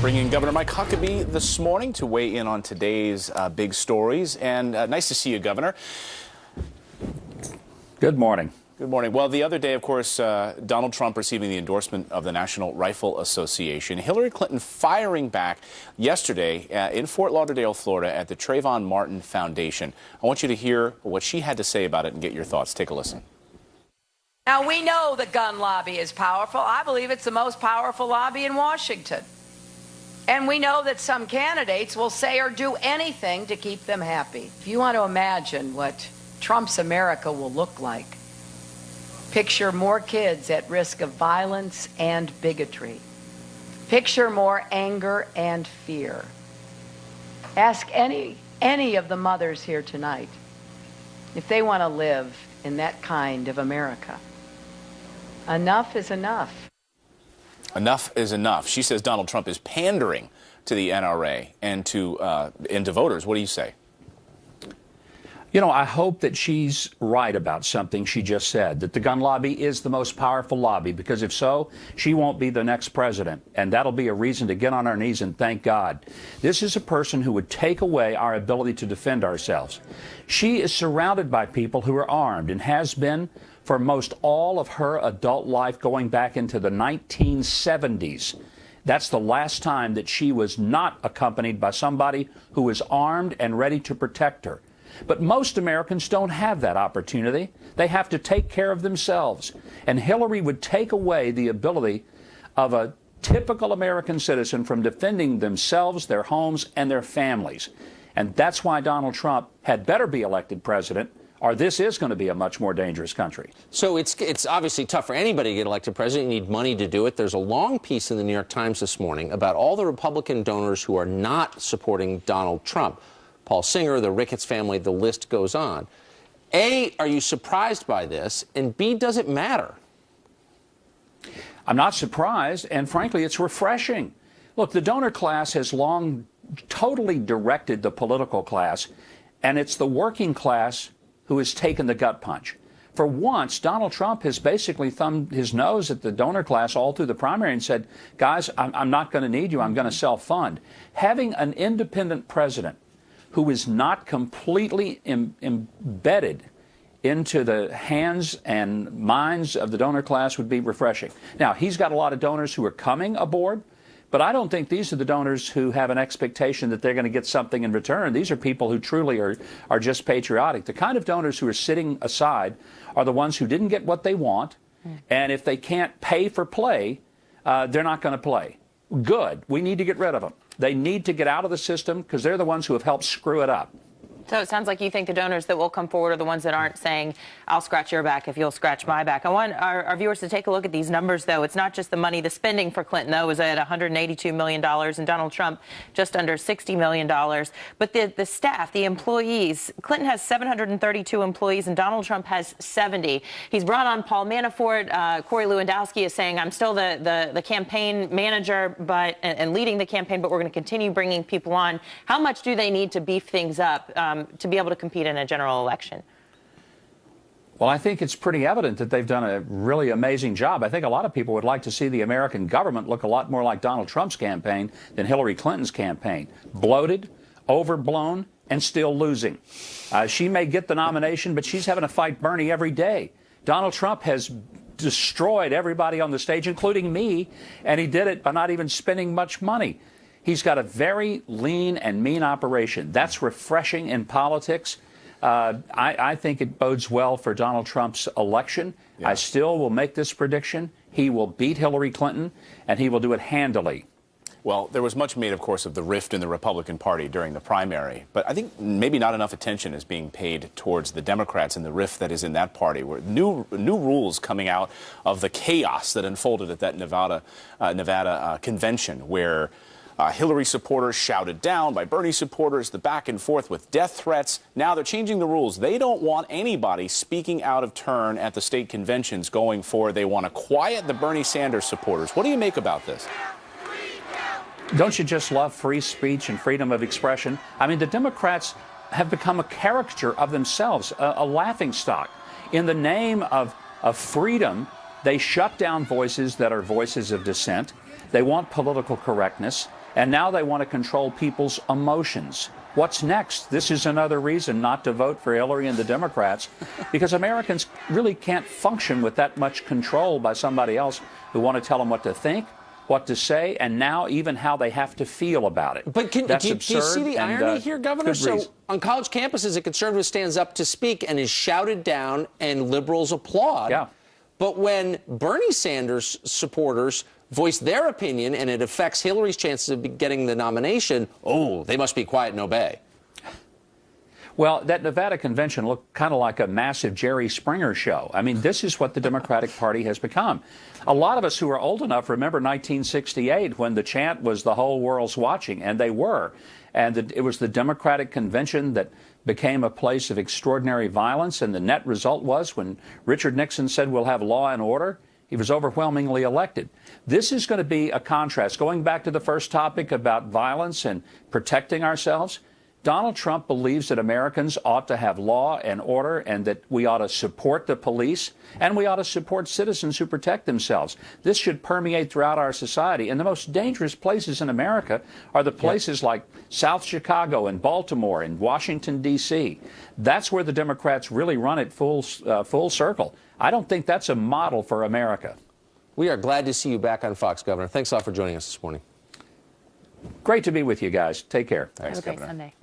Bring in Governor Mike Huckabee this morning to weigh in on today's big stories. And nice to see you, Governor. Good morning. Good morning. Well, the other day, of course, Donald Trump receiving the endorsement of the National Rifle Association. Hillary Clinton firing back yesterday in Fort Lauderdale, Florida, at the Trayvon Martin Foundation. I want you to hear what she had to say about it and get your thoughts. Take a listen. Now, we know the gun lobby is powerful. I believe it's the most powerful lobby in Washington. And we know that some candidates will say or do anything to keep them happy. If you want to imagine what Trump's America will look like, picture more kids at risk of violence and bigotry. Picture more anger and fear. Ask any of the mothers here tonight if they want to live in that kind of America. Enough is enough. Enough is enough. She says Donald Trump is pandering to the NRA and to voters. What do you say? You know, I hope that she's right about something she just said, that the gun lobby is the most powerful lobby, because if so, she won't be the next president, and that'll be a reason to get on our knees and thank God. This is a person who would take away our ability to defend ourselves. She is surrounded by people who are armed and has been for most all of her adult life, going back into the 1970s. That's the last time that she was not accompanied by somebody who was armed and ready to protect her. But most Americans don't have that opportunity. They have to take care of themselves. And Hillary would take away the ability of a typical American citizen from defending themselves, their homes, and their families. And that's why Donald Trump had better be elected president, or this is going to be a much more dangerous country. So it's obviously tough for anybody to get elected president. You need money to do it. There's a long piece in the New York Times this morning about all the Republican donors who are not supporting Donald Trump. Paul Singer, the Ricketts family, the list goes on. A, are you surprised by this? And B, does it matter? I'm not surprised, and frankly, it's refreshing. Look, the donor class has long totally directed the political class, and it's the working class who has taken the gut punch. For once, Donald Trump has basically thumbed his nose at the donor class all through the primary and said, guys, I'm not going to need you. I'm going to self-fund. Having an independent president who is not completely embedded into the hands and minds of the donor class would be refreshing. Now, he's got a lot of donors who are coming aboard, but I don't think these are the donors who have an expectation that they're going to get something in return. These are people who truly are just patriotic. The kind of donors who are sitting aside are the ones who didn't get what they want, and if they can't pay for play, they're not going to play. Good. We need to get rid of them. They need to get out of the system because they're the ones who have helped screw it up. So it sounds like you think the donors that will come forward are the ones that aren't saying, I'll scratch your back if you'll scratch my back. I want our viewers to take a look at these numbers, though. It's not just the money. The spending for Clinton, though, was at $182 million, and Donald Trump just under $60 million. But the staff, the employees, Clinton has 732 employees, and Donald Trump has 70. He's brought on Paul Manafort. Corey Lewandowski is saying, I'm still the campaign manager and leading the campaign, but we're going to continue bringing people on. How much do they need to beef things up to be able to compete in a general election? Well, I think it's pretty evident that they've done a really amazing job. I think a lot of people would like to see the American government look a lot more like Donald Trump's campaign than Hillary Clinton's campaign. Bloated, overblown, and still losing. She may get the nomination, but she's having to fight Bernie every day. Donald Trump has destroyed everybody on the stage, including me, and he did it by not even spending much money. He's got a very lean and mean operation. That's refreshing in politics. I think it bodes well for Donald Trump's election. Yeah. I still will make this prediction. He will beat Hillary Clinton, and he will do it handily. Well, there was much made, of course, of the rift in the Republican Party during the primary. But I think maybe not enough attention is being paid towards the Democrats and the rift that is in that party, where new rules coming out of the chaos that unfolded at that Nevada convention, where Hillary supporters shouted down by Bernie supporters, the back and forth with death threats. Now they're changing the rules. They don't want anybody speaking out of turn at the state conventions going forward. They want to quiet the Bernie Sanders supporters. What do you make about this? Don't you just love free speech and freedom of expression? I mean, the Democrats have become a caricature of themselves, a laughingstock. In the name of freedom, they shut down voices that are voices of dissent. They want political correctness. And now they want to control people's emotions. What's next? This is another reason not to vote for Hillary and the Democrats, because Americans really can't function with that much control by somebody else who want to tell them what to think, what to say, and now even how they have to feel about it. But do you see the irony here, Governor? So on college campuses, a conservative stands up to speak and is shouted down, and liberals applaud. Yeah. But when Bernie Sanders supporters voice their opinion and it affects Hillary's chances of getting the nomination, oh, they must be quiet and obey. Well, that Nevada convention looked kind of like a massive Jerry Springer show. I mean, this is what the Democratic Party has become. A lot of us who are old enough remember 1968 when the chant was "the whole world's watching," and they were. And it was the Democratic convention that became a place of extraordinary violence, and the net result was when Richard Nixon said we'll have law and order, he was overwhelmingly elected. This is going to be a contrast. Going back to the first topic about violence and protecting ourselves, Donald Trump believes that Americans ought to have law and order and that we ought to support the police and we ought to support citizens who protect themselves. This should permeate throughout our society. And the most dangerous places in America are the places like South Chicago and Baltimore and Washington, D.C. That's where the Democrats really run it full circle. I don't think that's a model for America. We are glad to see you back on Fox, Governor. Thanks a lot for joining us this morning. Great to be with you guys. Take care. Have a great Sunday.